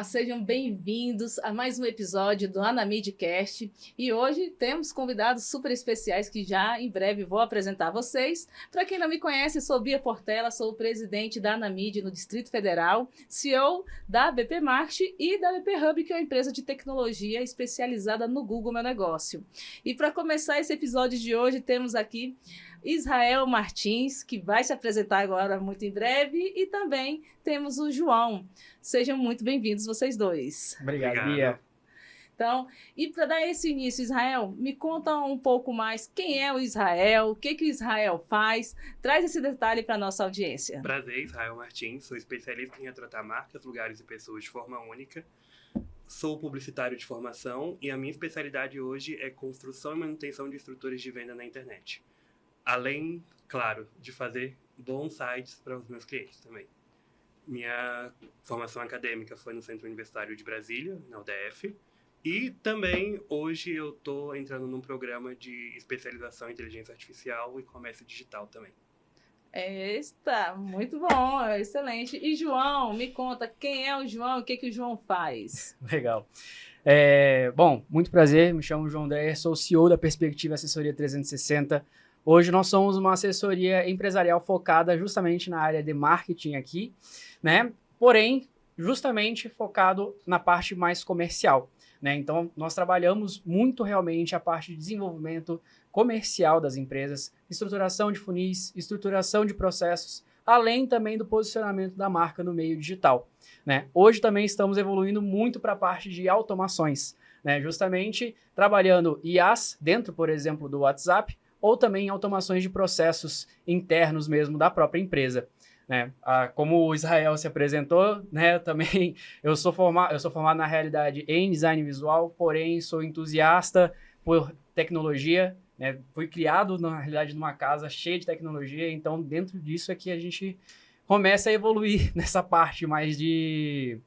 sejam bem-vindos a mais um episódio do Anamidcast. E hoje temos convidados super especiais que já em breve vou apresentar a vocês. Para quem não me conhece, sou Bia Portela, sou o presidente da Anamid no Distrito Federal, CEO da BP Marketing e da BP Hub, que é uma empresa de tecnologia especializada no Google Meu Negócio. E para começar esse episódio de hoje, temos aqui Israel Martins, que vai se apresentar agora muito em breve, e também temos o João. Sejam muito bem-vindos vocês dois. Obrigado, Bia. Então, e para dar esse início, Israel, me conta um pouco mais quem é o Israel, o que o Israel faz, traz esse detalhe para a nossa audiência. Prazer, Israel Martins, sou especialista em retratar marcas, lugares e pessoas de forma única. Sou publicitário de formação e a minha especialidade hoje é construção e manutenção de estruturas de venda na internet. Além, claro, de fazer bons sites para os meus clientes também. Minha formação acadêmica foi no Centro Universitário de Brasília, na UDF. E também, hoje, eu estou entrando num programa de especialização em inteligência artificial e comércio digital também. Está muito bom, excelente. E João, me conta, quem é o João e o que o João faz? Legal. Bom, muito prazer, me chamo João Dreyer, sou o CEO da Perspectiva Assessoria 360. Hoje nós somos uma assessoria empresarial focada justamente na área de marketing aqui, né? Porém, justamente focado na parte mais comercial, né? Então, nós trabalhamos muito realmente a parte de desenvolvimento comercial das empresas, estruturação de funis, estruturação de processos, além também do posicionamento da marca no meio digital, né? Hoje também estamos evoluindo muito para a parte de automações, né? Justamente trabalhando IAs dentro, por exemplo, do WhatsApp, ou também automações de processos internos mesmo da própria empresa, né? Como o Israel se apresentou, né? Eu sou formado na realidade em design visual, porém sou entusiasta por tecnologia, né? Fui criado na realidade numa casa cheia de tecnologia, então dentro disso é que a gente começa a evoluir nessa parte mais de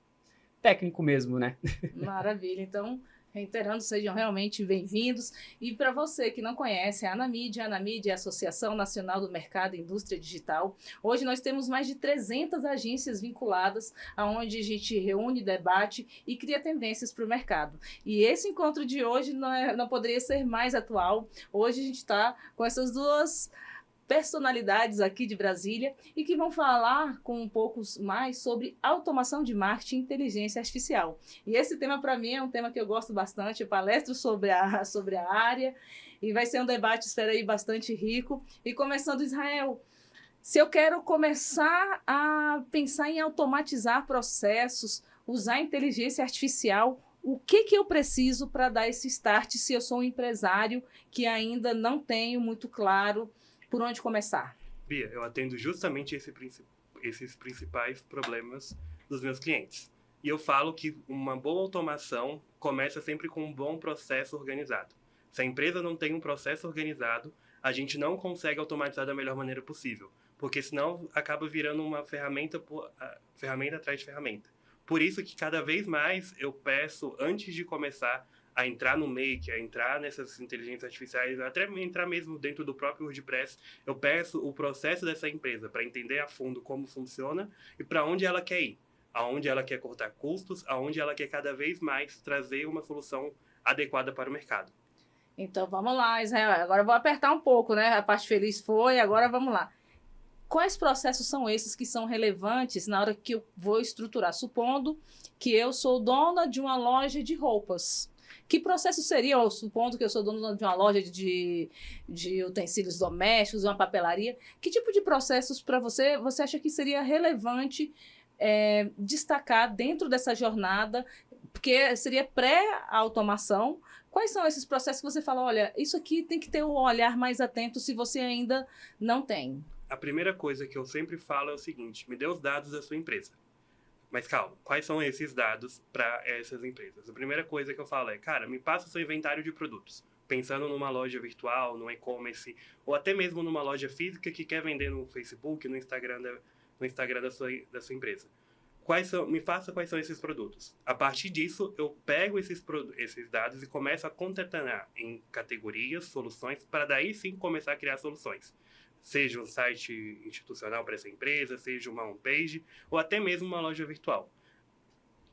técnico mesmo, né? Maravilha, então reiterando, sejam realmente bem-vindos. E para você que não conhece, a Anamid é a Associação Nacional do Mercado e Indústria Digital. Hoje nós temos mais de 300 agências vinculadas, onde a gente reúne, debate e cria tendências para o mercado. E esse encontro de hoje não poderia ser mais atual. Hoje a gente está com essas duas personalidades aqui de Brasília e que vão falar com um pouco mais sobre automação de marketing e inteligência artificial. E esse tema, para mim, é um tema que eu gosto bastante. Eu palestro sobre a área e vai ser um debate, espero aí, bastante rico. E começando, Israel, se eu quero começar a pensar em automatizar processos, usar inteligência artificial, o que eu preciso para dar esse start se eu sou um empresário que ainda não tenho muito claro por onde começar? Bia, eu atendo justamente esses principais problemas dos meus clientes. E eu falo que uma boa automação começa sempre com um bom processo organizado. Se a empresa não tem um processo organizado, a gente não consegue automatizar da melhor maneira possível, porque senão acaba virando uma ferramenta atrás de ferramenta. Por isso que cada vez mais eu peço, antes de começar a entrar no Make, a entrar nessas inteligências artificiais, até entrar mesmo dentro do próprio WordPress, eu peço o processo dessa empresa para entender a fundo como funciona e para onde ela quer ir, aonde ela quer cortar custos, aonde ela quer cada vez mais trazer uma solução adequada para o mercado. Então vamos lá, Israel. Agora eu vou apertar um pouco, né? A parte feliz foi, agora vamos lá. Quais processos são esses que são relevantes na hora que eu vou estruturar? Supondo que eu sou dona de uma loja de roupas. Que processo seria, eu supondo que eu sou dona de uma loja de utensílios domésticos, uma papelaria, que tipo de processos para você acha que seria relevante destacar dentro dessa jornada, porque seria pré-automação? Quais são esses processos que você fala, olha, isso aqui tem que ter um olhar mais atento se você ainda não tem? A primeira coisa que eu sempre falo é o seguinte, me dê os dados da sua empresa. Mas calma, quais são esses dados para essas empresas? A primeira coisa que eu falo é, cara, me passa o seu inventário de produtos. Pensando numa loja virtual, no e-commerce, ou até mesmo numa loja física que quer vender no Facebook, no Instagram da sua empresa. Me faça quais são esses produtos. A partir disso, eu pego esses dados e começo a concatenar em categorias, soluções, para daí sim começar a criar soluções. Seja um site institucional para essa empresa, seja uma homepage, ou até mesmo uma loja virtual.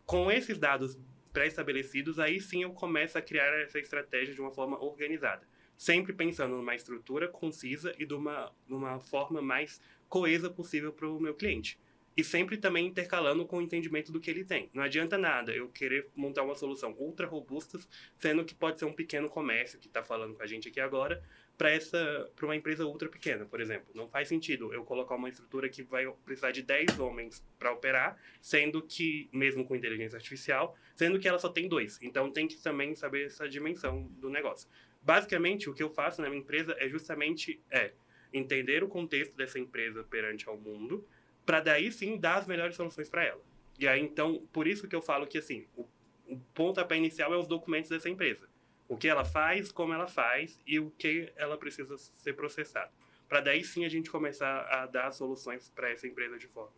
Com esses dados pré-estabelecidos, aí sim eu começo a criar essa estratégia de uma forma organizada. Sempre pensando numa estrutura concisa e de uma forma mais coesa possível para o meu cliente. E sempre também intercalando com o entendimento do que ele tem. Não adianta nada eu querer montar uma solução ultra robusta, sendo que pode ser um pequeno comércio que está falando com a gente aqui agora, para uma empresa ultra pequena, por exemplo. Não faz sentido eu colocar uma estrutura que vai precisar de 10 homens para operar, sendo que, mesmo com inteligência artificial, sendo que ela só tem 2. Então tem que também saber essa dimensão do negócio. Basicamente, o que eu faço na minha empresa é justamente entender o contexto dessa empresa perante ao mundo, para daí sim dar as melhores soluções para ela. E aí, então, por isso que eu falo que assim, o pontapé inicial é os documentos dessa empresa. O que ela faz, como ela faz e o que ela precisa ser processado. Para daí sim a gente começar a dar soluções para essa empresa de forma.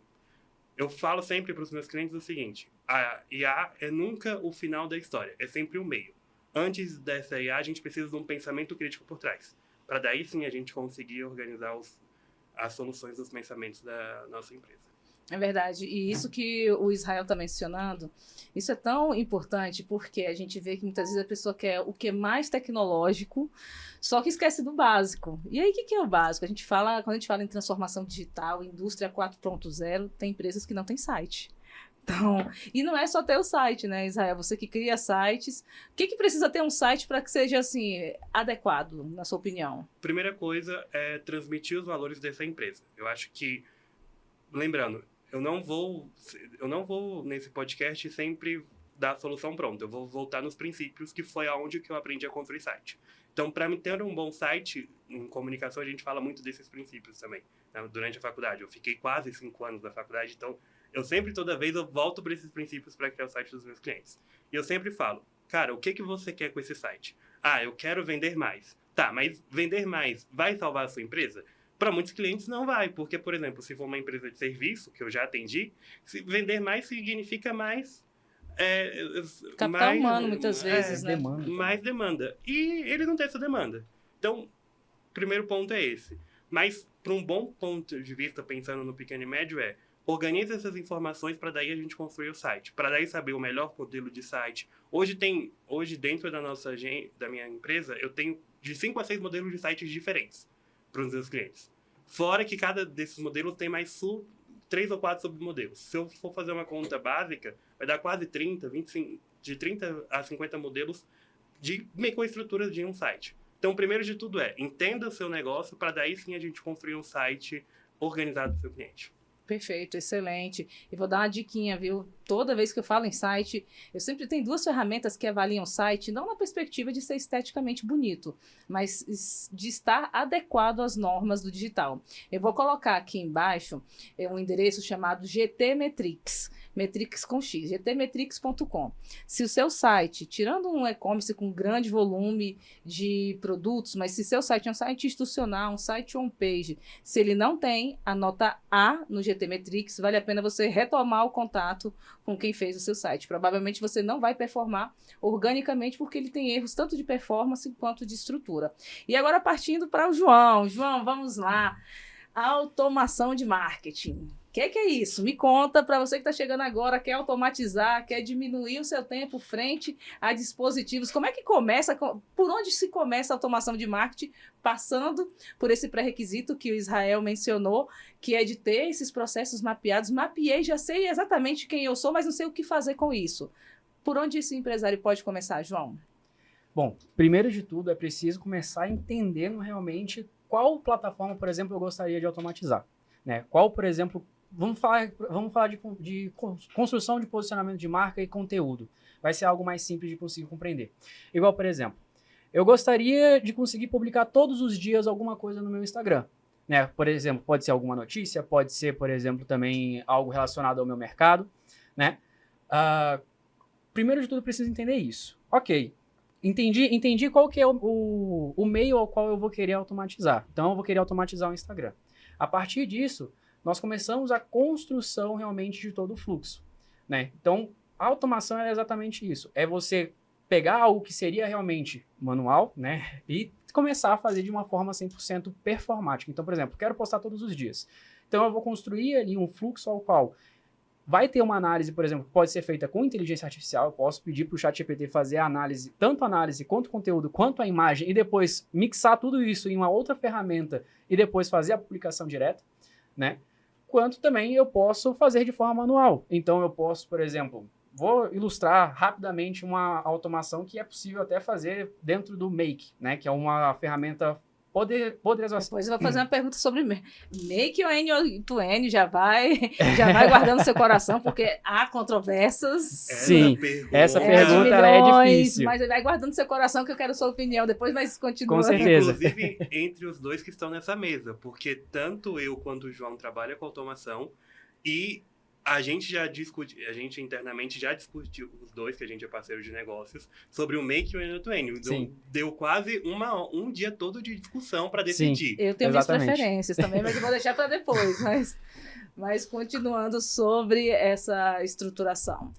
Eu falo sempre para os meus clientes o seguinte: a IA é nunca o final da história, é sempre o meio. Antes dessa IA, a gente precisa de um pensamento crítico por trás. Para daí sim a gente conseguir organizar as soluções dos pensamentos da nossa empresa. É verdade. E isso que o Israel está mencionando, isso é tão importante porque a gente vê que muitas vezes a pessoa quer o que é mais tecnológico, só que esquece do básico. E aí, o que é o básico? Quando a gente fala em transformação digital, indústria 4.0, tem empresas que não têm site. Então, e não é só ter o site, né, Israel? Você que cria sites. O que precisa ter um site para que seja, assim, adequado, na sua opinião? Primeira coisa é transmitir os valores dessa empresa. Eu acho que, lembrando, eu não vou nesse podcast sempre dar a solução pronta. Eu vou voltar nos princípios, que foi aonde que eu aprendi a construir site. Então, para ter um bom site, em comunicação, a gente fala muito desses princípios também, né? Durante a faculdade. Eu fiquei quase 5 anos na faculdade, então eu sempre, toda vez, eu volto para esses princípios para criar o site dos meus clientes. E eu sempre falo, cara, o que você quer com esse site? Ah, eu quero vender mais. Tá, mas vender mais vai salvar a sua empresa? Para muitos clientes não vai, porque, por exemplo, se for uma empresa de serviço, que eu já atendi, vender mais significa mais... Capital humano, muitas vezes, né? Mais demanda. E ele não tem essa demanda. Então, o primeiro ponto é esse. Mas, para um bom ponto de vista, pensando no pequeno e médio, organiza essas informações para daí a gente construir o site. Para daí saber o melhor modelo de site. Hoje, dentro da minha empresa, eu tenho de 5 a 6 modelos de sites diferentes para os meus clientes. Fora que cada desses modelos tem mais 3 ou 4 submodelos. Se eu for fazer uma conta básica, vai dar quase 30, 25, de 30 a 50 modelos de microestrutura de um site. Então, o primeiro de tudo entenda o seu negócio para daí sim a gente construir um site organizado para o seu cliente. Perfeito, excelente. E vou dar uma diquinha, viu? Toda vez que eu falo em site, eu sempre tenho 2 ferramentas que avaliam o site, não na perspectiva de ser esteticamente bonito, mas de estar adequado às normas do digital. Eu vou colocar aqui embaixo um endereço chamado GTmetrix, Metrix com X, gtmetrix.com. Se o seu site, tirando um e-commerce com grande volume de produtos, mas se seu site é um site institucional, um site on-page, se ele não tem a nota A no GTmetrix, vale a pena você retomar o contato com quem fez o seu site. Provavelmente você não vai performar organicamente porque ele tem erros tanto de performance quanto de estrutura. E agora partindo para o João. João, vamos lá. Automação de marketing. O que é isso? Me conta, para você que está chegando agora, quer automatizar, quer diminuir o seu tempo frente a dispositivos. Como é que começa? Por onde se começa a automação de marketing? Passando por esse pré-requisito que o Israel mencionou, que é de ter esses processos mapeados. Mapeei, já sei exatamente quem eu sou, mas não sei o que fazer com isso. Por onde esse empresário pode começar, João? Bom, primeiro de tudo, é preciso começar entendendo realmente qual plataforma, por exemplo, eu gostaria de automatizar, né? Qual, por exemplo, vamos falar de construção de posicionamento de marca e conteúdo. Vai ser algo mais simples de conseguir compreender. Igual, por exemplo, eu gostaria de conseguir publicar todos os dias alguma coisa no meu Instagram, né? Por exemplo, pode ser alguma notícia, pode ser, por exemplo, também algo relacionado ao meu mercado, né? Primeiro de tudo, eu preciso entender isso. Ok. Entendi qual que é o meio ao qual eu vou querer automatizar. Então, eu vou querer automatizar o Instagram. A partir disso, nós começamos a construção realmente de todo o fluxo, né? Então, a automação é exatamente isso. É você pegar algo que seria realmente manual, né? E começar a fazer de uma forma 100% performática. Então, por exemplo, quero postar todos os dias. Então, eu vou construir ali um fluxo ao qual vai ter uma análise, por exemplo, que pode ser feita com inteligência artificial. Eu posso pedir para o ChatGPT fazer a análise, tanto a análise quanto o conteúdo, quanto a imagem, e depois mixar tudo isso em uma outra ferramenta e depois fazer a publicação direta, né? Quanto também eu posso fazer de forma manual. Então, eu posso, por exemplo, vou ilustrar rapidamente uma automação que é possível até fazer dentro do Make, né? Que é uma ferramenta poderosa. Depois eu vou fazer uma pergunta sobre Make ou End-to-End, já vai guardando seu coração, porque há controvérsias. Sim, essa pergunta ela é difícil. Mas vai guardando seu coração que eu quero sua opinião depois, mas continua. Com certeza. Inclusive, entre os dois que estão nessa mesa, porque tanto eu quanto o João trabalham com automação e a gente internamente já discutiu, os dois, que a gente é parceiro de negócios, sobre o Make e o End-to-End. Então, deu quase um dia todo de discussão para decidir. Sim, eu tenho minhas preferências também, mas eu vou deixar para depois. Mas continuando sobre essa estruturação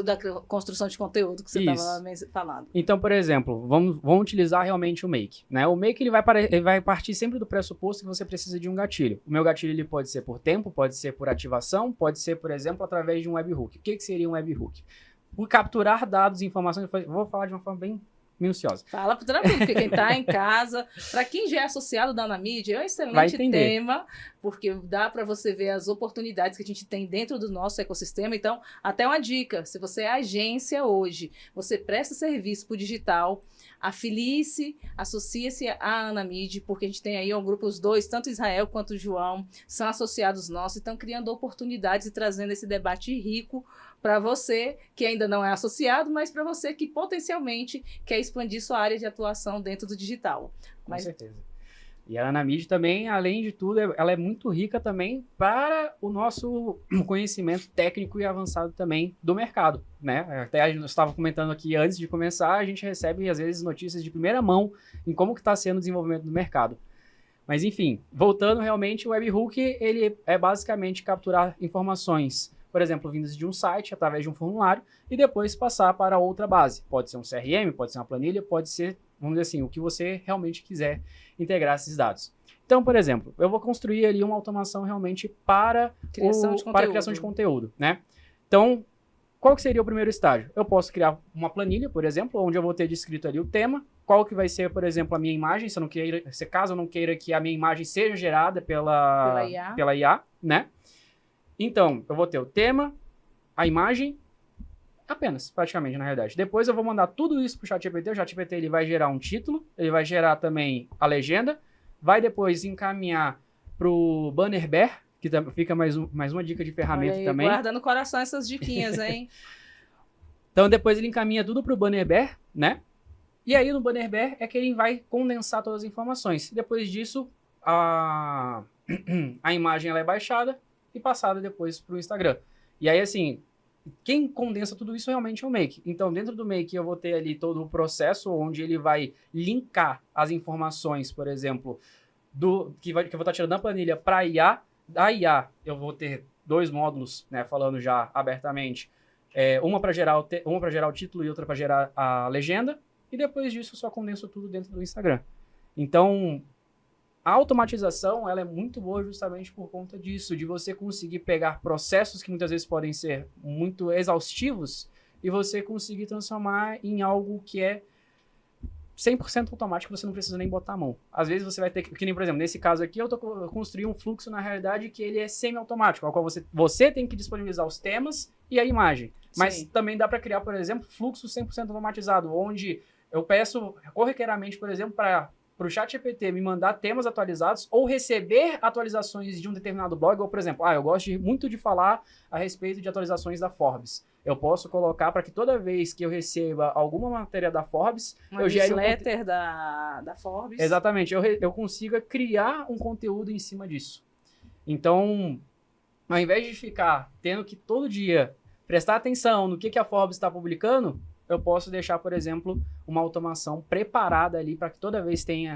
da construção de conteúdo que você estava falando. Então, por exemplo, vamos utilizar realmente o Make, né? O Make ele vai partir sempre do pressuposto que você precisa de um gatilho. O meu gatilho ele pode ser por tempo, pode ser por ativação, pode ser, por exemplo, através de um webhook. O que seria um webhook? Por capturar dados e informações, vou falar de uma forma bem minuciosa. Fala para todo mundo, porque quem está em casa, para quem já é associado da Anamídia, é um excelente tema, porque dá para você ver as oportunidades que a gente tem dentro do nosso ecossistema. Então, até uma dica, se você é agência hoje, você presta serviço para o digital, afilie-se, associe-se à Anamídia, porque a gente tem aí um grupo, os dois, tanto Israel quanto o João, são associados nossos e estão criando oportunidades e trazendo esse debate rico para você que ainda não é associado, mas para você que potencialmente quer expandir sua área de atuação dentro do digital. Com certeza. E a Anamídia também, além de tudo, ela é muito rica também para o nosso conhecimento técnico e avançado também do mercado, né? Até a gente estava comentando aqui antes de começar, a gente recebe às vezes notícias de primeira mão em como que está sendo o desenvolvimento do mercado. Mas enfim, voltando realmente, o webhook ele é basicamente capturar informações, por exemplo, vindas de um site através de um formulário e depois passar para outra base. Pode ser um CRM, pode ser uma planilha, pode ser, vamos dizer assim, o que você realmente quiser integrar esses dados. Então, por exemplo, eu vou construir ali uma automação realmente para a criação de conteúdo, né? Então, qual que seria o primeiro estágio? Eu posso criar uma planilha, por exemplo, onde eu vou ter descrito ali o tema, qual que vai ser, por exemplo, a minha imagem, caso eu não queira que a minha imagem seja gerada pela IA, né? Então, eu vou ter o tema, a imagem, apenas, praticamente, na realidade. Depois eu vou mandar tudo isso para o ChatGPT. O ChatGPT ele vai gerar um título, ele vai gerar também a legenda, vai depois encaminhar para o Banner Bear, que fica mais uma dica de ferramenta aí, também. Guarda no coração essas diquinhas, hein? Então, depois ele encaminha tudo para o Banner Bear, né? E aí, no Banner Bear é que ele vai condensar todas as informações. Depois disso, a imagem ela é baixada e passada depois para o Instagram. E aí, assim, quem condensa tudo isso realmente é o Make. Então, dentro do Make, eu vou ter ali todo o processo onde ele vai linkar as informações, por exemplo, que eu vou estar tirando da planilha para a IA. Da IA, eu vou ter dois módulos, né, falando já abertamente, uma para gerar o título e outra para gerar a legenda. E depois disso, eu só condenso tudo dentro do Instagram. Então, a automatização ela é muito boa justamente por conta disso, de você conseguir pegar processos que muitas vezes podem ser muito exaustivos e você conseguir transformar em algo que é 100% automático, você não precisa nem botar a mão. Às vezes você vai ter que nem por exemplo, nesse caso aqui, eu construí um fluxo na realidade que ele é semi-automático, ao qual você tem que disponibilizar os temas e a imagem. Mas Sim. Também dá para criar, por exemplo, fluxo 100% automatizado, onde eu peço corriqueiramente, por exemplo, para o ChatGPT me mandar temas atualizados ou receber atualizações de um determinado blog, ou, por exemplo, eu gosto muito de falar a respeito de atualizações da Forbes. Eu posso colocar para que toda vez que eu receba alguma matéria da Forbes, eu gere newsletter da Forbes. Exatamente, eu consiga criar um conteúdo em cima disso. Então, ao invés de ficar tendo que todo dia prestar atenção no que a Forbes está publicando, eu posso deixar, por exemplo, uma automação preparada ali para que toda vez tenha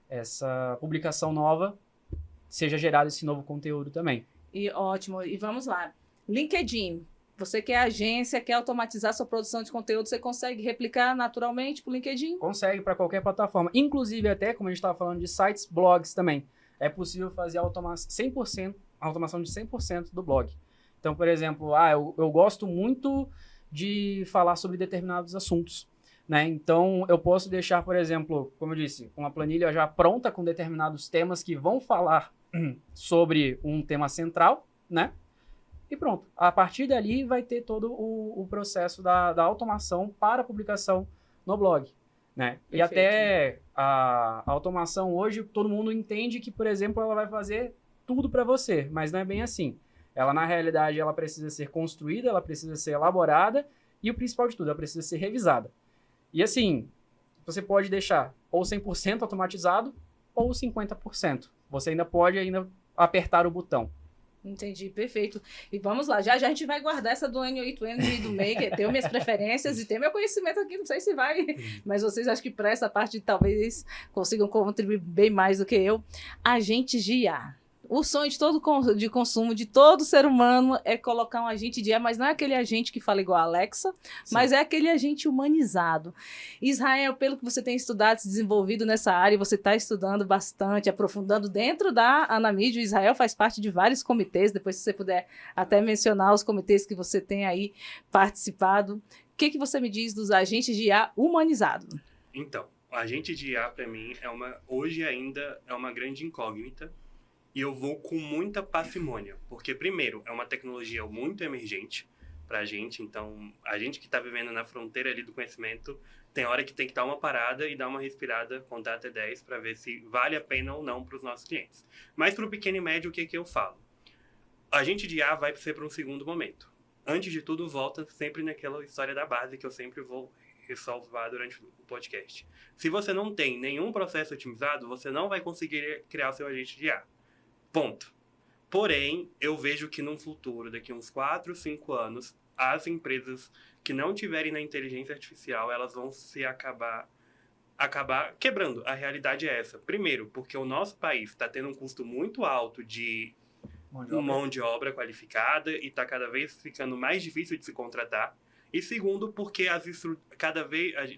essa publicação nova, seja gerado esse novo conteúdo também. E ótimo. E vamos lá. LinkedIn. Você que é agência, quer automatizar sua produção de conteúdo, você consegue replicar naturalmente para o LinkedIn? Consegue para qualquer plataforma. Inclusive até, como a gente estava falando de sites, blogs também. É possível fazer a automação de 100% do blog. Então, por exemplo, eu gosto muito de falar sobre determinados assuntos, né? Então, eu posso deixar, por exemplo, como eu disse, uma planilha já pronta com determinados temas que vão falar sobre um tema central, né? E pronto. A partir dali vai ter todo o processo da automação para a publicação no blog, né? E até a automação hoje, todo mundo entende que, por exemplo, ela vai fazer tudo para você, mas não é bem assim. Ela, na realidade, ela precisa ser construída, ela precisa ser elaborada e o principal de tudo, ela precisa ser revisada. E assim, você pode deixar ou 100% automatizado ou 50%. Você ainda pode apertar o botão. Entendi, perfeito. E vamos lá, já a gente vai guardar essa do N8N e do Maker, tenho minhas preferências e tenho meu conhecimento aqui, não sei se vai, mas vocês acho que para essa parte talvez consigam contribuir bem mais do que eu. Agentes de IA. O sonho de todo de consumo de todo ser humano é colocar um agente de IA, mas não é aquele agente que fala igual a Alexa, sim, mas é aquele agente humanizado. Israel, pelo que você tem estudado, se desenvolvido nessa área, você está estudando bastante, aprofundando dentro da Anamídia. O Israel faz parte de vários comitês, depois se você puder até mencionar os comitês que você tem aí participado. O que você me diz dos agentes de IA humanizados? Então, o agente de IA, para mim, hoje ainda é uma grande incógnita. E eu vou com muita parcimônia, porque, primeiro, é uma tecnologia muito emergente para a gente. Então, a gente que está vivendo na fronteira ali do conhecimento, tem hora que tem que dar uma parada e dar uma respirada, contar até 10, para ver se vale a pena ou não para os nossos clientes. Mas para o pequeno e médio, o que eu falo? A agente de IA vai ser para um segundo momento. Antes de tudo, volta sempre naquela história da base que eu sempre vou ressalvar durante o podcast. Se você não tem nenhum processo otimizado, você não vai conseguir criar o seu agente de IA. Ponto. Porém, eu vejo que num futuro, daqui a uns 4, 5 anos, as empresas que não tiverem na inteligência artificial, elas vão se acabar quebrando. A realidade é essa. Primeiro, porque o nosso país está tendo um custo muito alto de mão de obra qualificada e está cada vez ficando mais difícil de se contratar. E segundo, porque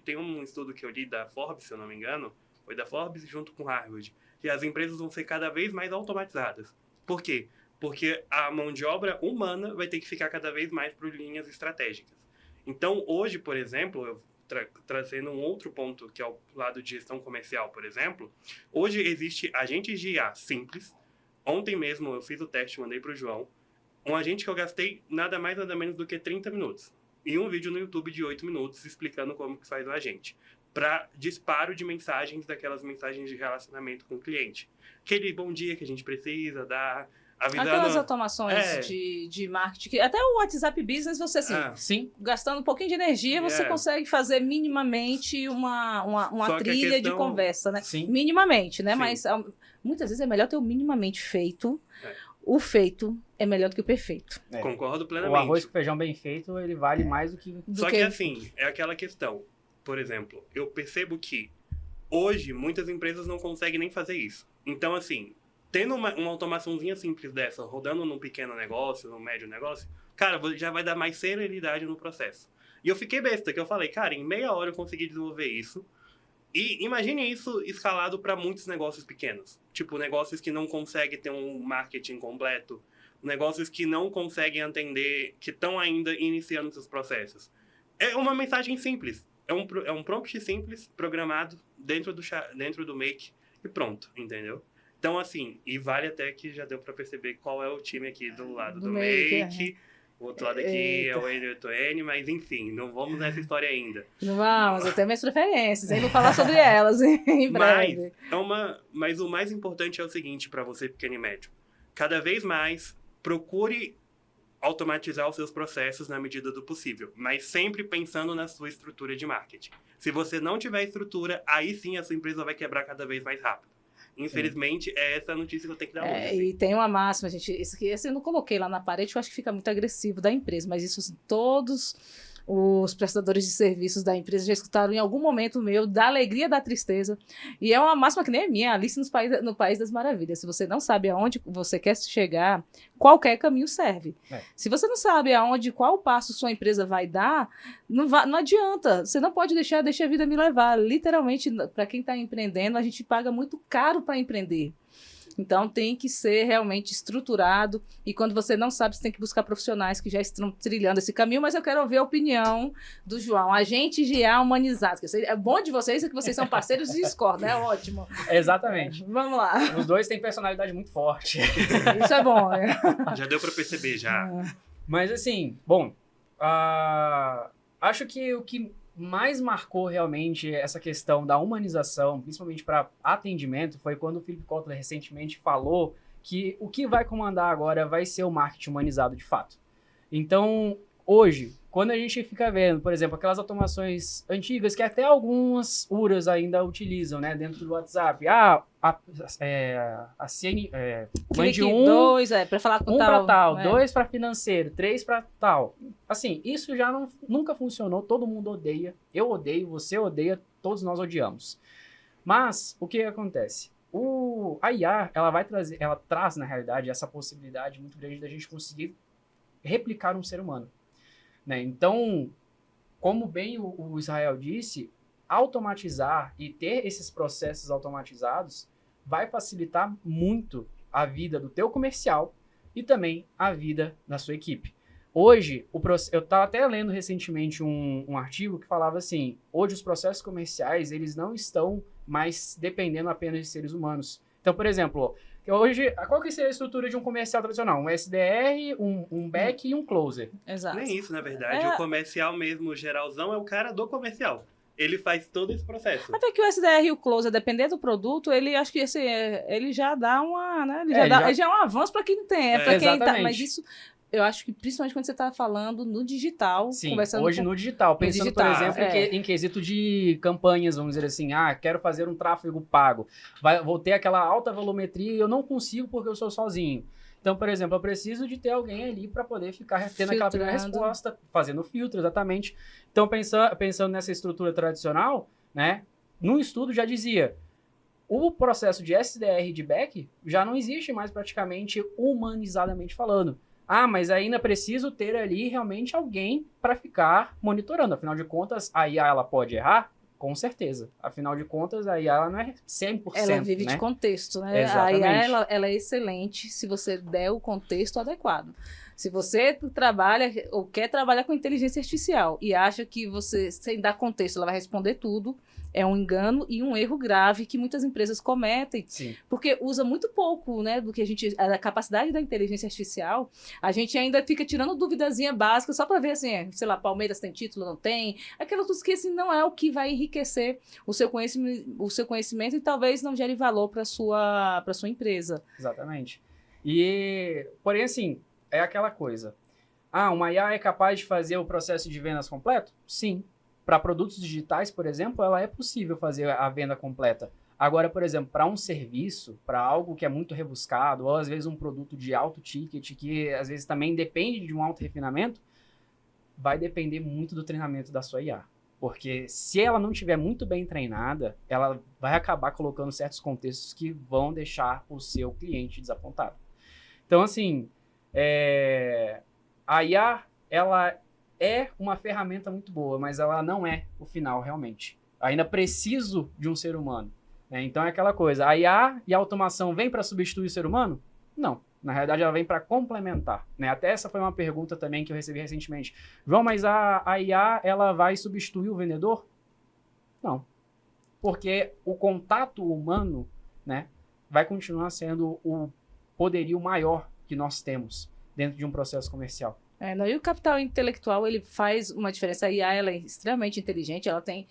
tem um estudo que eu li da Forbes, se eu não me engano, foi da Forbes junto com Harvard, que as empresas vão ser cada vez mais automatizadas. Por quê? Porque a mão de obra humana vai ter que ficar cada vez mais por linhas estratégicas. Então, hoje, por exemplo, eu trazendo um outro ponto, que é o lado de gestão comercial, por exemplo, hoje existe agentes de IA simples. Ontem mesmo eu fiz o teste, mandei para o João, um agente que eu gastei nada mais, nada menos do que 30 minutos. E um vídeo no YouTube de 8 minutos explicando como que faz o agente, para disparo de mensagens, daquelas mensagens de relacionamento com o cliente. Aquele bom dia que a gente precisa dar, avisando... Aquelas automações de marketing, até o WhatsApp Business, você assim, sim, gastando um pouquinho de energia, você consegue fazer minimamente uma trilha de conversa, né? Sim. Minimamente, né? Sim. Mas muitas vezes é melhor ter o minimamente feito. O feito é melhor do que o perfeito. Concordo plenamente. O arroz com feijão bem feito, ele vale mais do que... Só que assim, é aquela questão. Por exemplo, eu percebo que hoje muitas empresas não conseguem nem fazer isso. Então, assim, tendo uma automaçãozinha simples dessa, rodando num pequeno negócio, num médio negócio, cara, já vai dar mais celeridade no processo. E eu fiquei besta, que eu falei, cara, em meia hora eu consegui desenvolver isso. E imagine isso escalado para muitos negócios pequenos. Tipo, negócios que não conseguem ter um marketing completo, negócios que não conseguem atender, que estão ainda iniciando seus processos. É uma mensagem simples. É um prompt simples, programado dentro do Make e pronto, entendeu? Então, assim, e vale até que já deu para perceber qual é o time aqui do lado do Make. O outro lado aqui é o N8N, mas enfim, não vamos nessa história ainda. Não vamos, eu tenho minhas preferências, hein? Vou falar sobre elas em breve. Mas o mais importante é o seguinte para você, pequeno e médio. Cada vez mais, procure automatizar os seus processos na medida do possível, mas sempre pensando na sua estrutura de marketing. Se você não tiver estrutura, aí sim a sua empresa vai quebrar cada vez mais rápido. Infelizmente, é essa a notícia que eu tenho que dar hoje. Assim. E tem uma máxima, gente, esse eu não coloquei lá na parede, eu acho que fica muito agressivo da empresa, mas isso todos os prestadores de serviços da empresa já escutaram em algum momento meu, da alegria, da tristeza, e é uma máxima que nem é minha, Alice no País das Maravilhas. Se você não sabe aonde você quer chegar, qualquer caminho serve. Se você não sabe qual passo sua empresa vai dar, não adianta, você não pode deixa a vida me levar. Literalmente, para quem está empreendendo, a gente paga muito caro para empreender. Então, tem que ser realmente estruturado. E quando você não sabe, você tem que buscar profissionais que já estão trilhando esse caminho. Mas eu quero ouvir a opinião do João, agente de IA humanizado. É bom de vocês é que vocês são parceiros de Discord, né? Ótimo. Exatamente. Vamos lá. Os dois têm personalidade muito forte. Isso é bom. Né? Já deu para perceber, já. Mas assim, bom, acho que o que mais marcou realmente essa questão da humanização, principalmente para atendimento, foi quando o Philip Kotler recentemente falou que o que vai comandar agora vai ser o marketing humanizado de fato. Então, hoje, quando a gente fica vendo, por exemplo, aquelas automações antigas que até algumas URAs ainda utilizam, né, dentro do WhatsApp. A CN, mande para falar com para tal, 2 para financeiro, 3 para tal. Assim, isso já nunca funcionou, todo mundo odeia, eu odeio, você odeia, todos nós odiamos. Mas, o que acontece? A IA, ela traz, na realidade, essa possibilidade muito grande da gente conseguir replicar um ser humano. Né? Então, como bem o Israel disse, automatizar e ter esses processos automatizados vai facilitar muito a vida do teu comercial e também a vida da sua equipe. Hoje, eu estava até lendo recentemente um artigo que falava assim, hoje os processos comerciais, eles não estão mais dependendo apenas de seres humanos. Então, por exemplo, hoje, qual que seria a estrutura de um comercial tradicional? Um SDR, um back e um closer. Exato. Nem isso, na verdade. O comercial mesmo, geralzão, é o cara do comercial. Ele faz todo esse processo. Até que o SDR e o closer, dependendo do produto, ele acho que ele já dá uma, né? Ele já é um avanço para quem não tem, para quem tá, mas isso eu acho que principalmente quando você está falando no digital. Sim, hoje no digital. Pensando, por exemplo, em quesito de campanhas, vamos dizer assim, quero fazer um tráfego pago. Vou ter aquela alta volumetria e eu não consigo porque eu sou sozinho. Então, por exemplo, eu preciso de ter alguém ali para poder ficar tendo aquela primeira resposta, fazendo filtro, exatamente. Então, pensando nessa estrutura tradicional, né, no estudo já dizia, o processo de SDR e de back já não existe mais praticamente humanizadamente falando. Mas ainda preciso ter ali realmente alguém para ficar monitorando. Afinal de contas, a IA ela pode errar? Com certeza. Afinal de contas, a IA ela não é 100%. Ela vive de contexto, né? Exatamente. A IA ela é excelente se você der o contexto adequado. Se você trabalha ou quer trabalhar com inteligência artificial e acha que você, sem dar contexto, ela vai responder tudo, é um engano e um erro grave que muitas empresas cometem. Sim. Porque usa muito pouco, né, do que a capacidade da inteligência artificial. A gente ainda fica tirando duvidazinha básica só para ver assim, sei lá, Palmeiras tem título, não tem. Aquela coisa que assim, não é o que vai enriquecer o seu conhecimento e talvez não gere valor para sua empresa. Exatamente. Porém, assim, é aquela coisa. Uma IA é capaz de fazer o processo de vendas completo? Sim. Para produtos digitais, por exemplo, ela é possível fazer a venda completa. Agora, por exemplo, para um serviço, para algo que é muito rebuscado, ou às vezes um produto de alto ticket, que às vezes também depende de um alto refinamento, vai depender muito do treinamento da sua IA. Porque se ela não estiver muito bem treinada, ela vai acabar colocando certos contextos que vão deixar o seu cliente desapontado. Então, assim, a IA, ela é uma ferramenta muito boa, mas ela não é o final realmente. Ainda preciso de um ser humano. Né? Então é aquela coisa, a IA e a automação vem para substituir o ser humano? Não. Na realidade, ela vem para complementar. Né? Até essa foi uma pergunta também que eu recebi recentemente. João, mas a IA ela vai substituir o vendedor? Não. Porque o contato humano, né, vai continuar sendo o poderio maior que nós temos dentro de um processo comercial. E o capital intelectual, ele faz uma diferença. A IA, ela é extremamente inteligente, ela tem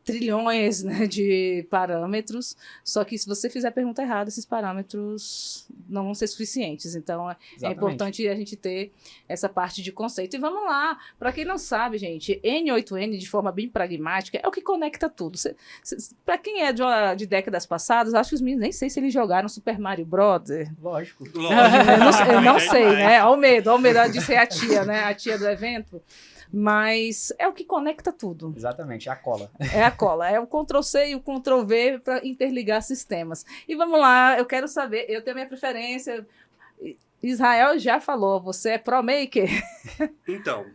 trilhões, né, de parâmetros, só que se você fizer a pergunta errada, esses parâmetros não vão ser suficientes. Então, é importante a gente ter essa parte de conceito. E vamos lá, para quem não sabe, gente, N8N, de forma bem pragmática, é o que conecta tudo. Para quem é de décadas passadas, acho que os meninos, nem sei se eles jogaram Super Mario Bros. Lógico. Eu não sei, né? Olha o medo de ser a tia, né? A tia do evento. Mas é o que conecta tudo. Exatamente, é a cola. É a cola, é o Ctrl+C e o Ctrl+V para interligar sistemas. E vamos lá, eu quero saber, eu tenho a minha preferência. Israel já falou, você é ProMaker? Então,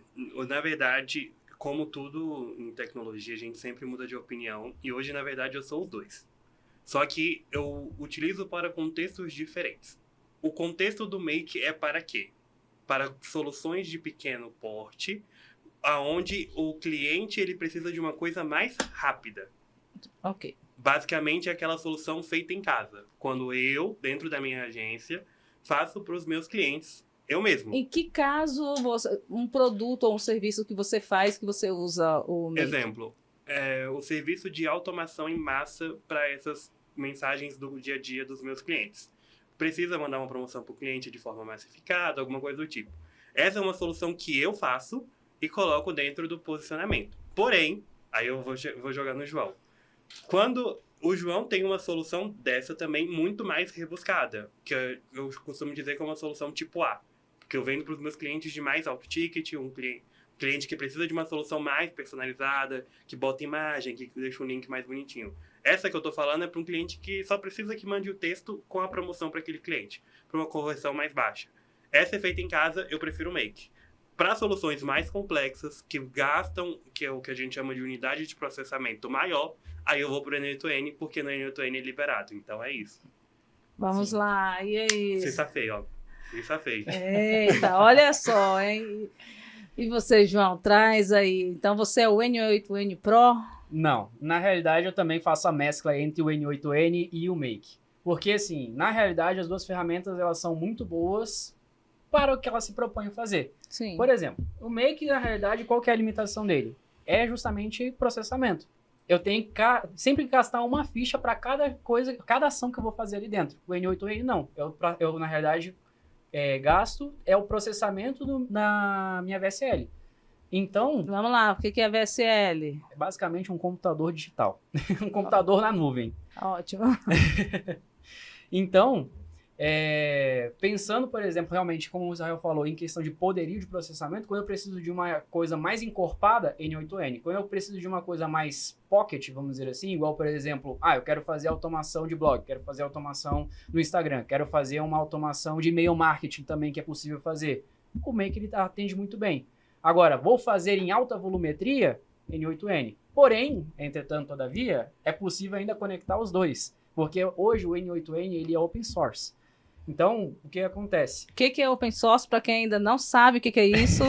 na verdade, como tudo em tecnologia, a gente sempre muda de opinião. E hoje, na verdade, eu sou os dois. Só que eu utilizo para contextos diferentes. O contexto do Make é para quê? Para soluções de pequeno porte, aonde o cliente ele precisa de uma coisa mais rápida. Ok. Basicamente, é aquela solução feita em casa. Quando eu, dentro da minha agência, faço para os meus clientes eu mesmo. Em que caso um produto ou um serviço que você faz que você usa o Make? Exemplo, o serviço de automação em massa para essas mensagens do dia a dia dos meus clientes. Precisa mandar uma promoção para o cliente de forma massificada, alguma coisa do tipo. Essa é uma solução que eu faço e coloco dentro do posicionamento. Porém, aí eu vou jogar no João. Quando o João tem uma solução dessa também muito mais rebuscada, que eu costumo dizer que é uma solução tipo A, porque eu vendo para os meus clientes de mais alto ticket, um cliente que precisa de uma solução mais personalizada, que bota imagem, que deixa um link mais bonitinho. Essa que eu estou falando é para um cliente que só precisa que mande o texto com a promoção para aquele cliente, para uma conversão mais baixa. Essa é feita em casa, eu prefiro o Make. Para soluções mais complexas, que gastam, que é o que a gente chama de unidade de processamento maior, aí eu vou para o N8N, porque no N8N é liberado. Então é isso. Vamos lá, e aí? Você feio, ó. Você feio. Eita, olha só, hein? E você, João, traz aí. Então você é o N8N Pro? Não, na realidade eu também faço a mescla entre o N8N e o Make. Porque, assim, na realidade as duas ferramentas elas são muito boas para o que elas se propõem a fazer. Sim. Por exemplo, o Make, na realidade, qual que é a limitação dele? É justamente processamento. Eu tenho sempre que gastar uma ficha para cada coisa, cada ação que eu vou fazer ali dentro. O N8N não. Eu na realidade, gasto o processamento na minha VSL. Então... Vamos lá, o que é VSL? É basicamente um computador digital. Um computador na nuvem. Ótimo. Então, pensando, por exemplo, realmente, como o Israel falou, em questão de poderio de processamento, quando eu preciso de uma coisa mais encorpada, N8N. Quando eu preciso de uma coisa mais pocket, vamos dizer assim, igual, por exemplo, eu quero fazer automação de blog, quero fazer automação no Instagram, quero fazer uma automação de e-mail marketing também, que é possível fazer. O Make, ele atende muito bem. Agora, vou fazer em alta volumetria, N8N. Porém, entretanto, todavia, é possível ainda conectar os dois. Porque hoje o N8N ele é open source. Então, o que acontece? O que é open source, para quem ainda não sabe o que é isso?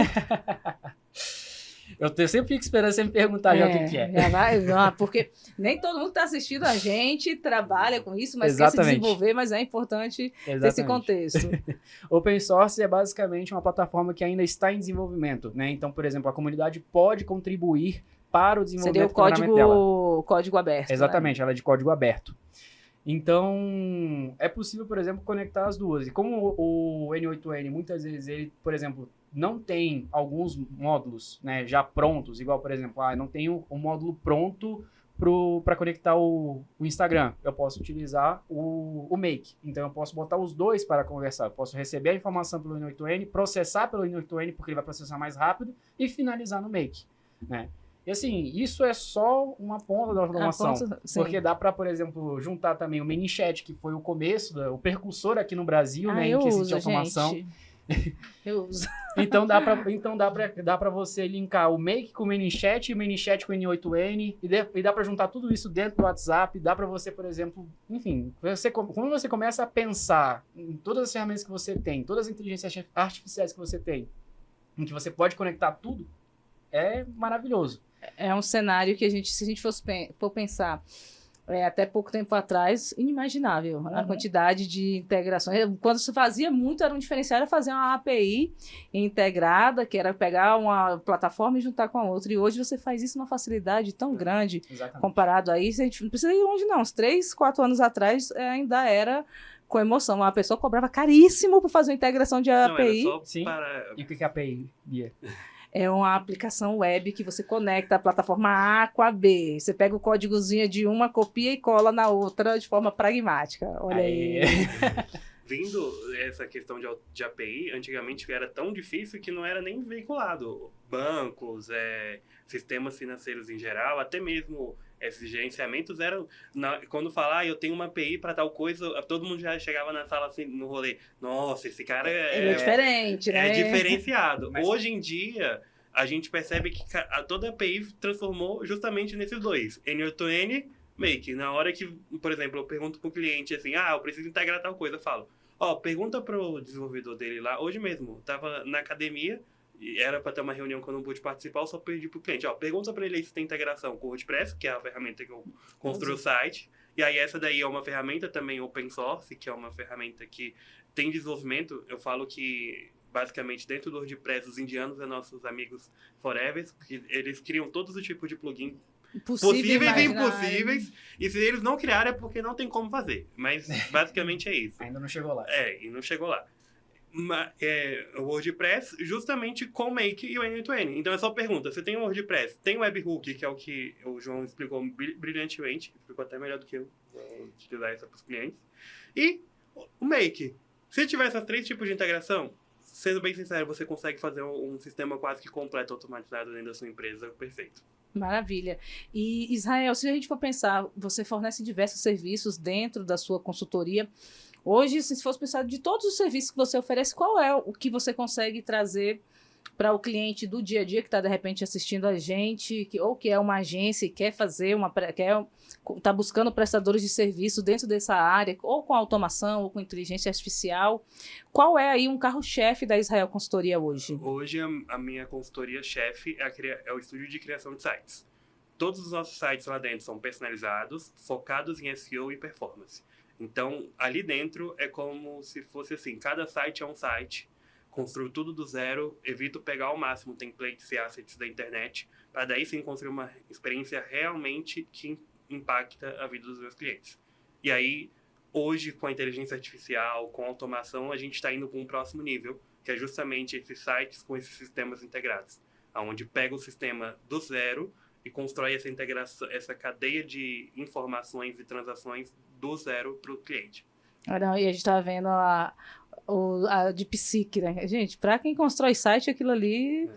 Eu sempre fico esperando você me perguntar já o que é. Porque nem todo mundo que está assistindo a gente trabalha com isso, mas Exatamente. quer se desenvolver, mas é importante ter esse contexto. Open source é basicamente uma plataforma que ainda está em desenvolvimento, né? Então, por exemplo, a comunidade pode contribuir para o desenvolvimento Seria o código aberto. Exatamente, né? Ela é de código aberto. Então, é possível, por exemplo, conectar as duas. E como o N8N, muitas vezes, ele, por exemplo, não tem alguns módulos, né, já prontos, igual, por exemplo, não tenho um módulo pronto para conectar o Instagram. Eu posso utilizar o Make. Então, eu posso botar os dois para conversar. Eu posso receber a informação pelo N8N, processar pelo N8N, porque ele vai processar mais rápido, e finalizar no Make, né? E assim, isso é só uma ponta da automação, porque dá para, por exemplo, juntar também o ManyChat, que foi o começo, o precursor aqui no Brasil, né, em quesito de automação. Gente. Eu uso. Então dá para você linkar o Make com o ManyChat e o ManyChat com o N8N, e dá para juntar tudo isso dentro do WhatsApp. Dá para você, por exemplo, enfim, quando você começa a pensar em todas as ferramentas que você tem, todas as inteligências artificiais que você tem, em que você pode conectar tudo, é maravilhoso. É um cenário que se a gente for pensar, até pouco tempo atrás, inimaginável a quantidade de integrações. Quando se fazia muito, era um diferencial, era fazer uma API integrada, que era pegar uma plataforma e juntar com a outra. E hoje você faz isso numa facilidade tão grande. Exatamente. Comparado a isso. A gente não precisa ir longe, não. Uns 3, 4 anos atrás ainda era com emoção. Uma pessoa cobrava caríssimo para fazer uma integração de API. Não, era só Sim. E o que é API, Bia? É uma aplicação web que você conecta a plataforma A com a B. Você pega o códigozinho de uma, copia e cola na outra de forma pragmática. Olha aí. Vindo essa questão de API, antigamente era tão difícil que não era nem veiculado. Bancos, sistemas financeiros em geral, até mesmo esses gerenciamentos eram... quando falar, eu tenho uma API para tal coisa, todo mundo já chegava na sala assim, no rolê. Nossa, esse cara é diferente, né? É diferenciado. Mas... Hoje em dia, a gente percebe que toda a API transformou justamente nesses dois. N8N Make. Na hora que, por exemplo, eu pergunto pro cliente assim, eu preciso integrar tal coisa, eu falo, pergunta pro desenvolvedor dele lá, hoje mesmo, tava na academia, e era para ter uma reunião que eu não pude participar, eu só pedi pro cliente, pergunta para ele aí se tem integração com o WordPress, que é a ferramenta que eu construo o site, e aí essa daí é uma ferramenta também open source, que é uma ferramenta que tem desenvolvimento, eu falo que basicamente dentro do WordPress os indianos são nossos amigos forever, que eles criam todos os tipos de plugin possíveis e impossíveis, e se eles não criarem é porque não tem como fazer, mas basicamente é isso. Ainda não chegou lá. E não chegou lá. O WordPress justamente com o Make e o End-to-End. Então é só pergunta, você tem o WordPress, tem o Webhook, que é o que o João explicou brilhantemente, explicou até melhor do que eu, vou utilizar isso para os clientes, e o Make. Se tiver esses 3 tipos de integração, sendo bem sincero, você consegue fazer um sistema quase que completo automatizado dentro da sua empresa, perfeito. Maravilha. E, Israel, se a gente for pensar, você fornece diversos serviços dentro da sua consultoria. Hoje, se fosse pensar de todos os serviços que você oferece, qual é o que você consegue trazer para o cliente do dia a dia que está, de repente, assistindo a gente, ou que é uma agência e quer fazer está buscando prestadores de serviço dentro dessa área, ou com automação, ou com inteligência artificial. Qual é aí um carro-chefe da Israel Consultoria hoje? Hoje, a minha consultoria-chefe é o estúdio de criação de sites. Todos os nossos sites lá dentro são personalizados, focados em SEO e performance. Então, ali dentro é como se fosse assim, cada site é um site, construo tudo do zero, evito pegar ao máximo templates e assets da internet, para daí sim construir uma experiência realmente que impacta a vida dos meus clientes. E aí, hoje, com a inteligência artificial, com a automação, a gente está indo para um próximo nível, que é justamente esses sites com esses sistemas integrados, onde pega o sistema do zero e constrói essa integração, essa cadeia de informações e transações do zero para o cliente. E a gente está vendo a DeepSeek, né? Gente, para quem constrói site, aquilo ali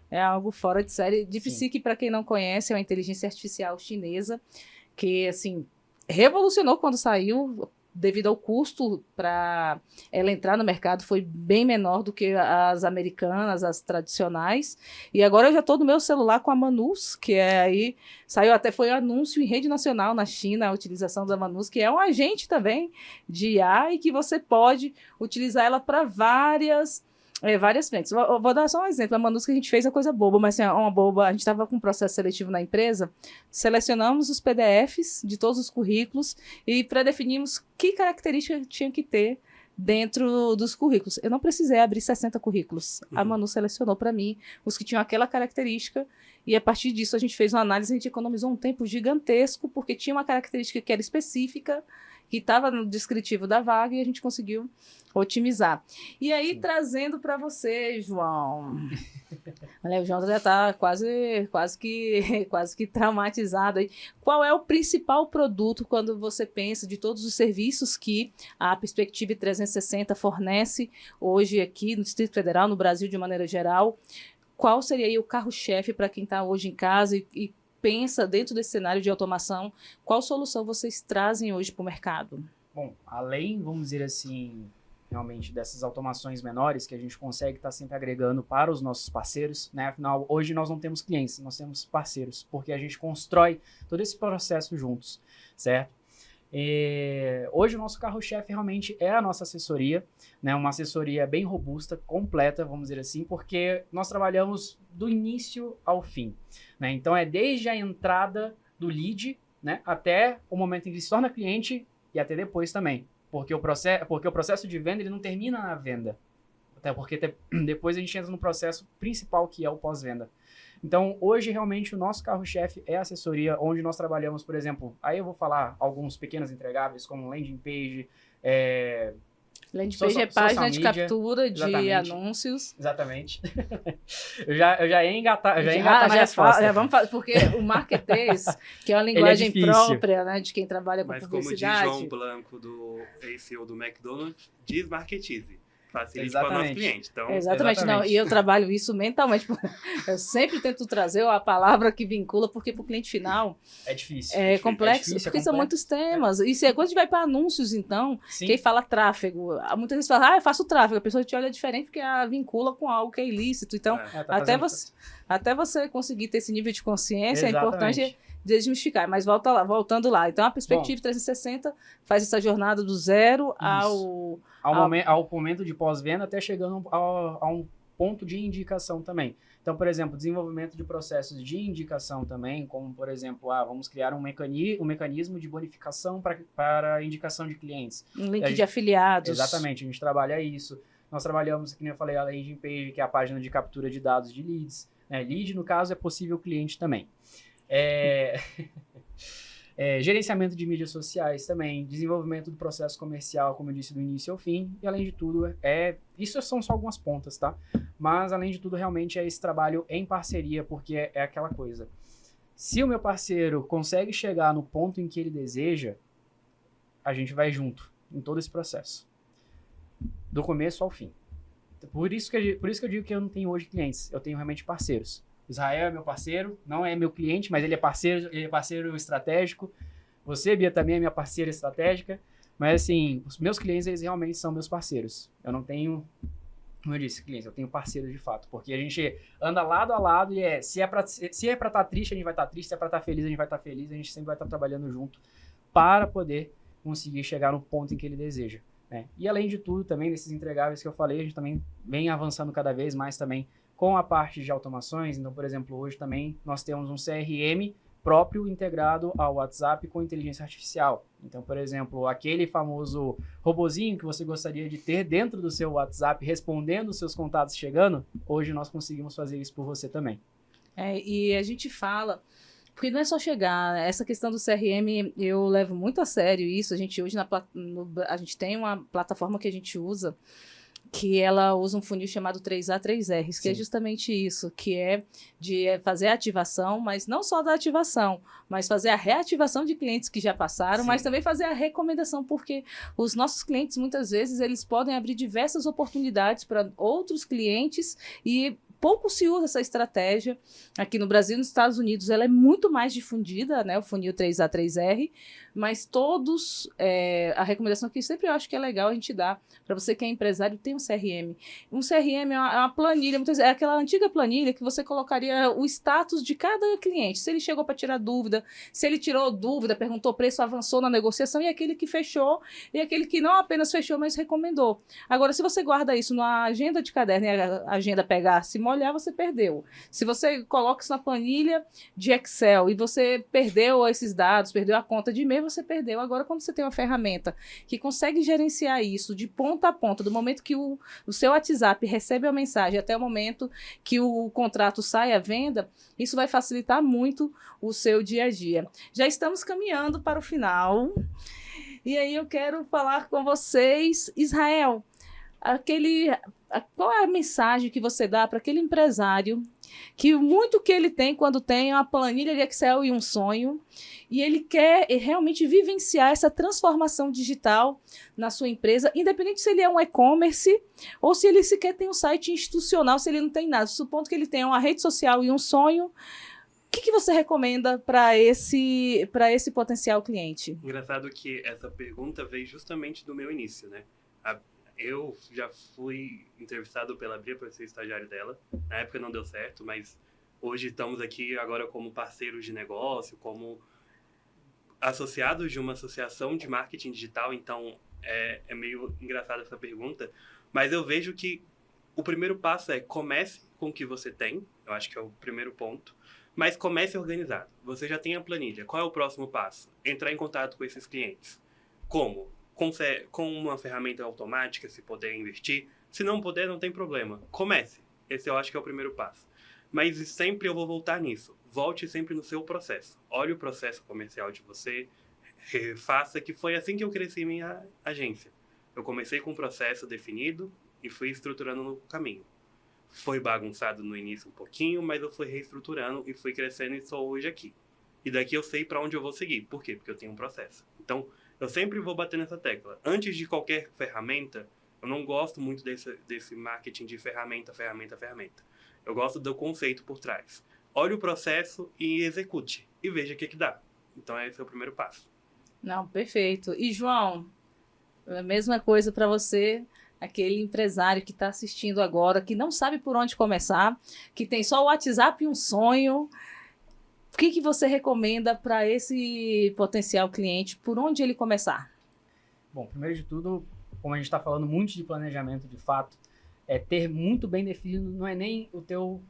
é algo fora de série. DeepSeek, para quem não conhece, é uma inteligência artificial chinesa que, assim, revolucionou quando saiu, devido ao custo para ela entrar no mercado, foi bem menor do que as americanas, as tradicionais. E agora eu já estou no meu celular com a Manus, que é aí, foi anúncio em rede nacional na China, a utilização da Manus, que é um agente também de IA e que você pode utilizar ela para várias frentes. Vou dar só um exemplo. A Manus que a gente fez é coisa boba, mas assim, uma boba. A gente estava com um processo seletivo na empresa, selecionamos os PDFs de todos os currículos e pré-definimos que característica tinha que ter dentro dos currículos. Eu não precisei abrir 60 currículos. A Manu selecionou para mim os que tinham aquela característica e a partir disso a gente fez uma análise, a gente economizou um tempo gigantesco porque tinha uma característica que era específica, que estava no descritivo da vaga e a gente conseguiu otimizar. E aí, trazendo para você, João. Olha, o João já está quase que traumatizado aí. Qual é o principal produto quando você pensa de todos os serviços que a Perspective 360 fornece hoje aqui no Distrito Federal, no Brasil de maneira geral? Qual seria aí o carro-chefe para quem está hoje em casa e pensa dentro desse cenário de automação, qual solução vocês trazem hoje para o mercado? Bom, além, vamos dizer assim, realmente dessas automações menores que a gente consegue estar sempre agregando para os nossos parceiros, né? Afinal, hoje nós não temos clientes, nós temos parceiros, porque a gente constrói todo esse processo juntos, certo? Hoje o nosso carro-chefe realmente é a nossa assessoria, né? Uma assessoria bem robusta, completa, vamos dizer assim, porque nós trabalhamos do início ao fim, né? Então é desde a entrada do lead, né, até o momento em que ele se torna cliente e até depois também, porque o processo de venda ele não termina na venda, até porque depois a gente entra no processo principal que é o pós-venda. Então, hoje, realmente, o nosso carro-chefe é a assessoria, onde nós trabalhamos, por exemplo, aí eu vou falar alguns pequenos entregáveis, como landing page. Landing page é página de captura de anúncios. Exatamente. eu já ia engatar na resposta. Vamos falar, porque o marketês, que é uma linguagem própria, né, de quem trabalha com publicidade. Mas como diz João Blanco, do CEO do McDonald's, diz marketize. facilite para o nosso cliente. Então, Exatamente. Não, e eu trabalho isso mentalmente. Eu sempre tento trazer a palavra que vincula, porque para o cliente final é difícil. É complexo, porque são muitos temas. E quando a gente vai para anúncios, então, Sim. quem fala tráfego, muitas vezes fala, eu faço tráfego, a pessoa te olha diferente porque a vincula com algo que é ilícito. Então, até você conseguir ter esse nível de consciência, Exatamente. é importante desmistificar. Mas voltando lá. Então, a perspectiva 360 faz essa jornada do zero ao momento de pós-venda, até chegando a um ponto de indicação também. Então, por exemplo, desenvolvimento de processos de indicação também, como, por exemplo, vamos criar um mecanismo de bonificação para indicação de clientes. Um link de afiliados. Exatamente, a gente trabalha isso. Nós trabalhamos, como eu falei, a landing page, que é a página de captura de dados de leads. Lead, no caso, é possível cliente também. Gerenciamento de mídias sociais também, desenvolvimento do processo comercial, como eu disse, do início ao fim, e além de tudo, isso são só algumas pontas, tá? Mas, além de tudo, realmente é esse trabalho em parceria, porque é aquela coisa. Se o meu parceiro consegue chegar no ponto em que ele deseja, a gente vai junto em todo esse processo, do começo ao fim. Por isso que eu digo que eu não tenho hoje clientes, eu tenho realmente parceiros. Israel é meu parceiro, não é meu cliente, mas ele é parceiro estratégico. Você, Bia, também é minha parceira estratégica. Mas, assim, os meus clientes, eles realmente são meus parceiros. Eu não tenho, como eu disse, clientes, eu tenho parceiros de fato. Porque a gente anda lado a lado e se é pra estar triste, a gente vai estar triste. Se é pra estar feliz, a gente vai estar feliz. A gente sempre vai estar trabalhando junto para poder conseguir chegar no ponto em que ele deseja. Né? E, além de tudo, também, desses entregáveis que eu falei, a gente também vem avançando cada vez mais também com a parte de automações. Então, por exemplo, hoje também nós temos um CRM próprio integrado ao WhatsApp com inteligência artificial. Então, por exemplo, aquele famoso robozinho que você gostaria de ter dentro do seu WhatsApp respondendo os seus contatos chegando, hoje nós conseguimos fazer isso por você também. E a gente fala, porque não é só chegar, essa questão do CRM eu levo muito a sério isso. A gente hoje a gente tem uma plataforma que a gente usa, que ela usa um funil chamado 3A, 3Rs, que é justamente isso, que é de fazer a ativação, mas não só da ativação, mas fazer a reativação de clientes que já passaram, mas também fazer a recomendação, porque os nossos clientes, muitas vezes, eles podem abrir diversas oportunidades para outros clientes e pouco se usa essa estratégia. Aqui no Brasil e nos Estados Unidos ela é muito mais difundida, né, o funil 3A, 3R, mas todos, a recomendação que sempre eu acho que é legal a gente dar para você que é empresário, tem um CRM. Um CRM é uma planilha, muitas vezes, é aquela antiga planilha que você colocaria o status de cada cliente, se ele chegou para tirar dúvida, se ele tirou dúvida, perguntou preço, avançou na negociação, e aquele que fechou, e aquele que não apenas fechou, mas recomendou. Agora, se você guarda isso na agenda de caderno e a agenda pegar, se molhar, você perdeu. Se você coloca isso na planilha de Excel e você perdeu esses dados, perdeu a conta de e-mail, você perdeu. Agora, quando você tem uma ferramenta que consegue gerenciar isso de ponta a ponta, do momento que o seu WhatsApp recebe a mensagem até o momento que o contrato sai à venda, isso vai facilitar muito o seu dia a dia. Já estamos caminhando para o final. E aí eu quero falar com vocês, Israel, qual é a mensagem que você dá para aquele empresário que muito que ele tem quando tem uma planilha de Excel e um sonho, e ele quer realmente vivenciar essa transformação digital na sua empresa, independente se ele é um e-commerce ou se ele sequer tem um site institucional, se ele não tem nada, supondo que ele tenha uma rede social e um sonho, o que você recomenda para esse potencial cliente? Engraçado que essa pergunta veio justamente do meu início, né? Eu já fui entrevistado pela Bia para ser estagiário dela. Na época não deu certo, mas hoje estamos aqui agora como parceiros de negócio, como associados de uma associação de marketing digital. Então, é meio engraçada essa pergunta. Mas eu vejo que o primeiro passo é comece com o que você tem. Eu acho que é o primeiro ponto. Mas comece organizado. Você já tem a planilha. Qual é o próximo passo? Entrar em contato com esses clientes. Como? Com uma ferramenta automática, se puder investir. Se não puder, não tem problema. Comece. Esse eu acho que é o primeiro passo. Mas sempre eu vou voltar nisso. Volte sempre no seu processo. Olhe o processo comercial de você. Faça, que foi assim que eu cresci minha agência. Eu comecei com um processo definido e fui estruturando no caminho. Foi bagunçado no início um pouquinho, mas eu fui reestruturando e fui crescendo e estou hoje aqui. E daqui eu sei para onde eu vou seguir. Por quê? Porque eu tenho um processo. Então, eu sempre vou bater nessa tecla. Antes de qualquer ferramenta, Eu não gosto muito desse marketing de ferramenta. Eu gosto do conceito por trás. Olhe o processo e execute. E veja o que dá. Então, esse é o primeiro passo. Não, perfeito. E, João, a mesma coisa para você, aquele empresário que está assistindo agora, que não sabe por onde começar, que tem só o WhatsApp e um sonho. O que você recomenda para esse potencial cliente? Por onde ele começar? Bom, primeiro de tudo, como a gente está falando muito de planejamento, de fato, é ter muito bem definido, não é nem o teu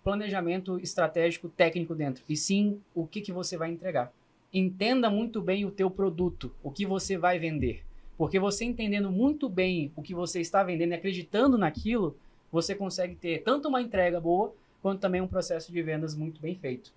planejamento estratégico técnico dentro, e sim o que você vai entregar. Entenda muito bem o teu produto, o que você vai vender. Porque você entendendo muito bem o que você está vendendo e acreditando naquilo, você consegue ter tanto uma entrega boa, quanto também um processo de vendas muito bem feito.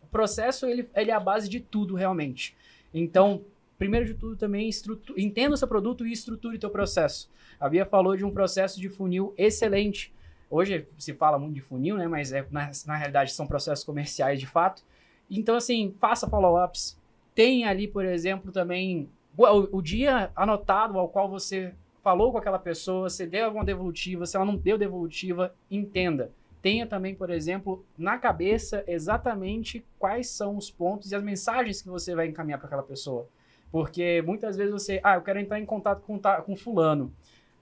O processo, ele é a base de tudo, realmente. Então, primeiro de tudo, também entenda o seu produto e estruture o teu processo. A Bia falou de um processo de funil excelente. Hoje se fala muito de funil, né? Mas na realidade são processos comerciais de fato. Então, assim, faça follow-ups. Tem ali, por exemplo, também o dia anotado ao qual você falou com aquela pessoa, se deu alguma devolutiva, se ela não deu devolutiva, entenda. Tenha também, por exemplo, na cabeça exatamente quais são os pontos e as mensagens que você vai encaminhar para aquela pessoa. Porque muitas vezes você, eu quero entrar em contato com fulano.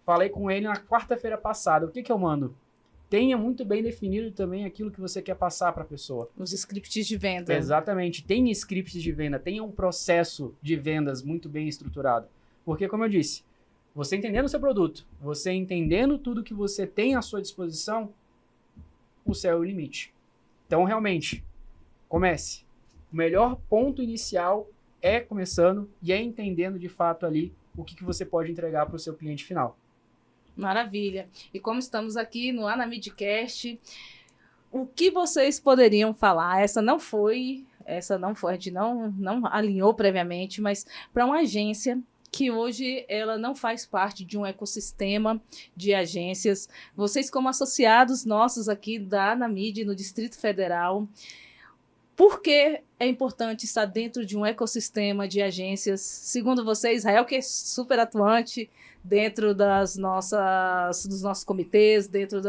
Falei com ele na quarta-feira passada. O que eu mando? Tenha muito bem definido também aquilo que você quer passar para a pessoa. Os scripts de venda. Exatamente. Tenha scripts de venda, tenha um processo de vendas muito bem estruturado. Porque, como eu disse, você entendendo o seu produto, você entendendo tudo que você tem à sua disposição, o céu é o limite. Então, realmente, comece. O melhor ponto inicial é começando e é entendendo de fato ali o que você pode entregar para o seu cliente final. Maravilha. E como estamos aqui no Anamidcast, o que vocês poderiam falar? Essa não foi, a gente não alinhou previamente, mas para uma agência que hoje ela não faz parte de um ecossistema de agências, vocês como associados nossos aqui da Anamid no Distrito Federal, por que é importante estar dentro de um ecossistema de agências? Segundo você, Israel, que é super atuante dentro dos nossos comitês, dentro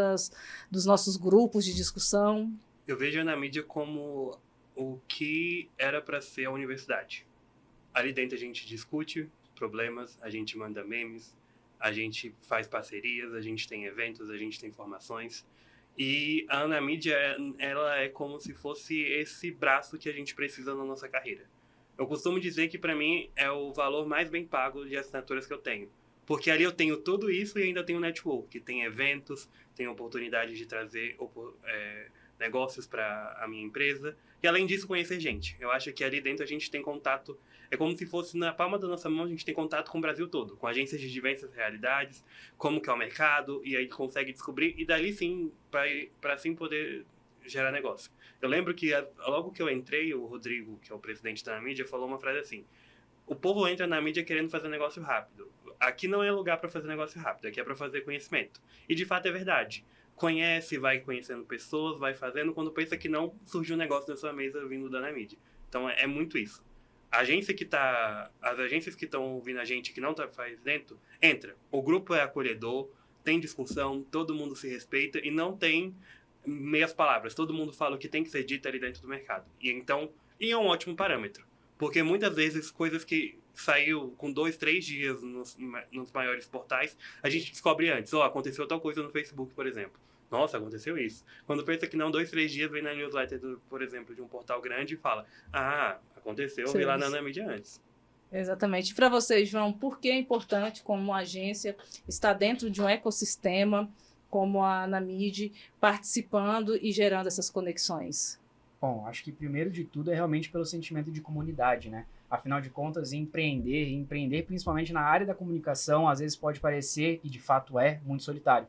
dos nossos grupos de discussão. Eu vejo a Anamid como o que era para ser a universidade. Ali dentro a gente discute problemas, a gente manda memes, a gente faz parcerias, a gente tem eventos, a gente tem formações. E a Anamid, ela é como se fosse esse braço que a gente precisa na nossa carreira. Eu costumo dizer que, para mim, é o valor mais bem pago de assinaturas que eu tenho. Porque ali eu tenho tudo isso e ainda tenho network, que tem eventos, tem oportunidade de trazer negócios para a minha empresa. E, além disso, conhecer gente. Eu acho que ali dentro a gente tem contato. É como se fosse na palma da nossa mão, a gente tem contato com o Brasil todo, com agências de diversas realidades, como que é o mercado, e aí consegue descobrir, e dali sim, para assim poder gerar negócio. Eu lembro que logo que eu entrei, o Rodrigo, que é o presidente da mídia, falou uma frase assim: o povo entra na mídia querendo fazer negócio rápido. Aqui não é lugar para fazer negócio rápido, aqui é para fazer conhecimento. E de fato é verdade. Conhece, vai conhecendo pessoas, vai fazendo, quando pensa que não, surge um negócio na sua mesa vindo da mídia. Então é muito isso. As agências que estão ouvindo a gente, que não faz dentro, entra. O grupo é acolhedor, tem discussão, todo mundo se respeita e não tem meias palavras. Todo mundo fala o que tem que ser dito ali dentro do mercado. E é um ótimo parâmetro. Porque muitas vezes coisas que saiu com 2, 3 dias nos maiores portais, a gente descobre antes. Aconteceu tal coisa no Facebook, por exemplo. Nossa, aconteceu isso. Quando pensa que não, 2, 3 dias, vem na newsletter, por exemplo, de um portal grande e fala: aconteceu, eu vi lá na Anamid antes. Exatamente. Para você, João, por que é importante, como uma agência, estar dentro de um ecossistema como a Anamid, participando e gerando essas conexões? Bom, acho que primeiro de tudo é realmente pelo sentimento de comunidade, né? Afinal de contas, empreender principalmente na área da comunicação, às vezes pode parecer, e de fato é, muito solitário,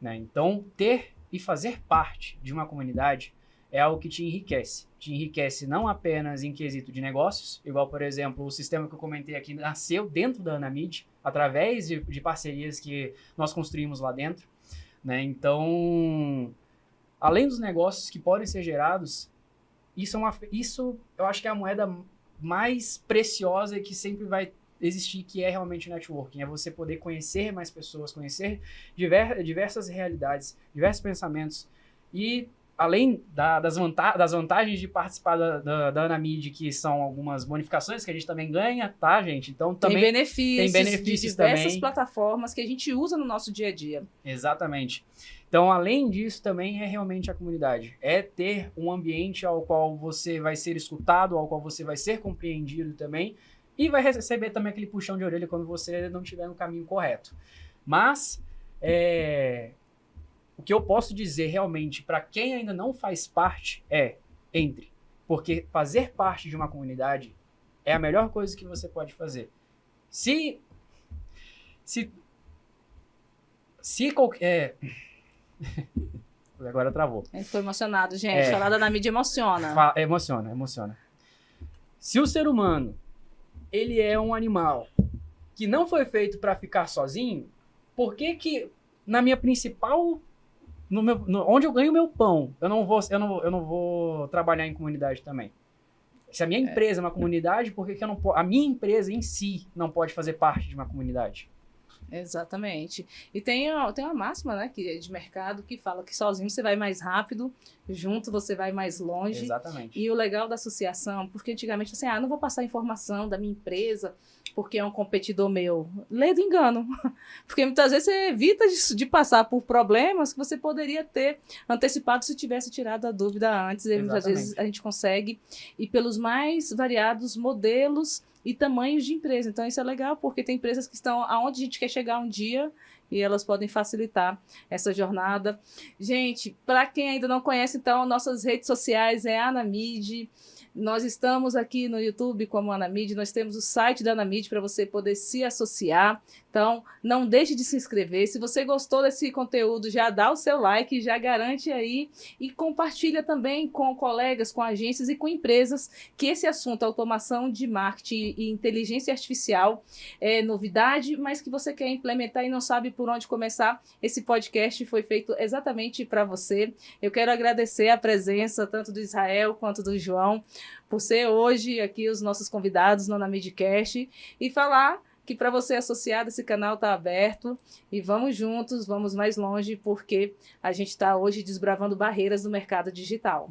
né? Então, ter e fazer parte de uma comunidade é algo que te enriquece. Te enriquece não apenas em quesito de negócios, igual, por exemplo, o sistema que eu comentei aqui nasceu dentro da Anamid, através de parcerias que nós construímos lá dentro, né? Então, além dos negócios que podem ser gerados, isso eu acho que é a moeda mais preciosa e que sempre vai existir, que é realmente o networking. É você poder conhecer mais pessoas, conhecer diversas realidades, diversos pensamentos. E além das vantagens de participar da Anamid, que são algumas bonificações que a gente também ganha, tá, gente? Então também tem benefícios de diversas também. plataformas que a gente usa no nosso dia a dia. Exatamente. Então, além disso, também é realmente a comunidade. É ter um ambiente ao qual você vai ser escutado, ao qual você vai ser compreendido também, e vai receber também aquele puxão de orelha quando você não estiver no caminho correto. Mas, o que eu posso dizer realmente para quem ainda não faz parte entre. Porque fazer parte de uma comunidade é a melhor coisa que você pode fazer. Se qualquer... Agora travou. A gente ficou emocionado, gente. Falar da Anamid emociona. Emociona. Se o ser humano, ele é um animal que não foi feito para ficar sozinho, por que na minha principal... onde eu ganho meu pão, eu não vou trabalhar em comunidade também? Se a minha empresa é uma comunidade, por que a minha empresa em si não pode fazer parte de uma comunidade? Exatamente. E tem uma máxima, né, que é de mercado, que fala que sozinho você vai mais rápido, junto você vai mais longe. Exatamente. E o legal da associação, porque antigamente assim, não vou passar informação da minha empresa porque é um competidor meu. Lê do engano. Porque muitas vezes você evita de passar por problemas que você poderia ter antecipado se tivesse tirado a dúvida antes. E muitas vezes a gente consegue ir pelos mais variados modelos e tamanhos de empresa. Então, isso é legal, porque tem empresas que estão aonde a gente quer chegar um dia e elas podem facilitar essa jornada. Gente, para quem ainda não conhece, então, nossas redes sociais é Anamid. Nós estamos aqui no YouTube como Anamid, nós temos o site da Anamid para você poder se associar. Então, não deixe de se inscrever. Se você gostou desse conteúdo, já dá o seu like, já garante aí e compartilha também com colegas, com agências e com empresas que esse assunto, automação de marketing e inteligência artificial, é novidade, mas que você quer implementar e não sabe por onde começar. Esse podcast foi feito exatamente para você. Eu quero agradecer a presença tanto do Israel quanto do João, por ser hoje aqui os nossos convidados no Anamidcast e falar que para você associado, esse canal está aberto e vamos juntos, vamos mais longe, porque a gente está hoje desbravando barreiras no mercado digital.